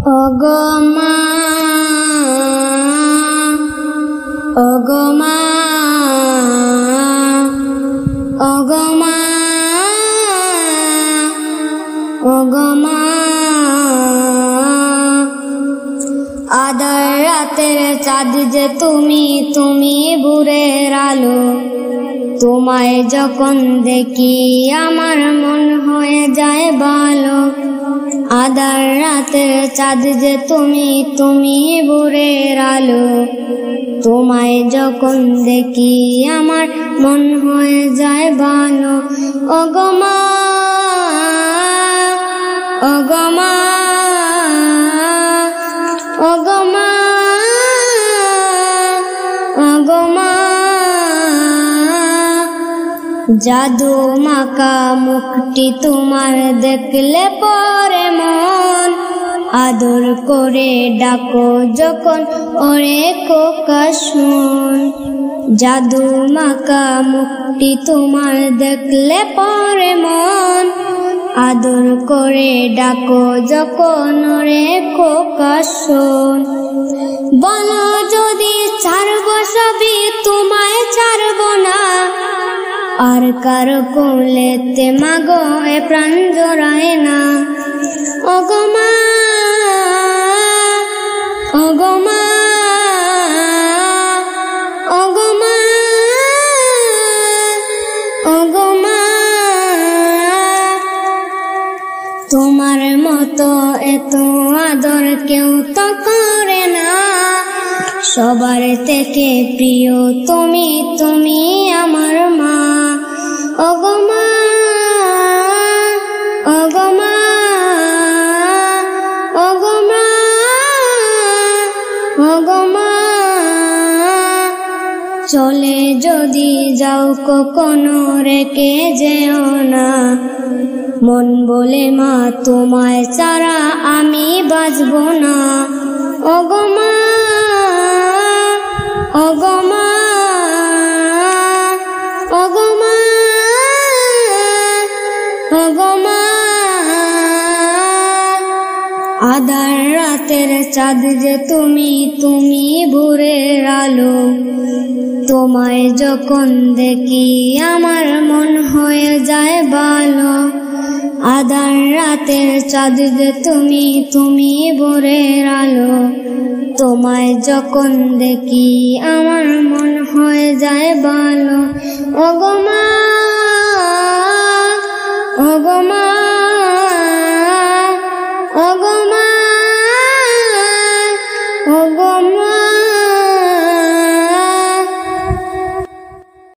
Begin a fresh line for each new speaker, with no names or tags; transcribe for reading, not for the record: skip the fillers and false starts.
ওগো মা, ওগো মা, ওগো মা, ওগো মা। আধার রাতের চাঁদ যে তুমি, তুমি ভোরের আলো। তোমায় যখন দেখি আমার মন হয়ে যায় ভালো। আধার রাতের চাঁদ যে তুমি, তুমি ভোরের আলো। তোমায় যখন দেখি আমার মন হয়ে যায় ভালো। ওগো মা, ওগো মা, ওগো মা, ওগো মা। জাদু মাখা মুখটি তোমার দেখলে পরে মন আদর করে ডাকো যখন ওরে খোকা শোন। জাদু মাখা মুখটি তোমার দেখলে পরে মন আদর করে ডাকো যখন ওরে খোকা শোন। বলো যদি ছাড়বো সবই তোমায় ছাড়বো না, আর কারো কোলেতে মাগো এ প্রাণ জোড়ায় না। ওগো মা, ওগো মা, ওগো মা, ওগো মা। তোমার মতো এত আদর কেউ তো করে না। সবার থেকে প্রিয় তুমি, তুমি আমার মা। ওগো মা, ওগো মা, ওগো মা, ওগো মা। চলে যদি যাও কখনো রেখে যেও না। মন বলে মা তোমায় ছাড়া আমি বাঁচবো না। ওগো মা, ওগো মা, ওগো মা, ওগো মা। আধার রাতের চাঁদ যে তুমি, তুমি ভোরের আলো। তোমায় যখন দেখি আমার মন হয়ে যায় ভালো। আধার রাতের চাঁদ যে তুমি, তুমি ভোরের আলো। তোমায় যখন দেখি আমার মন হয়ে যায় ভালো। ওগো মা, ওগো মা।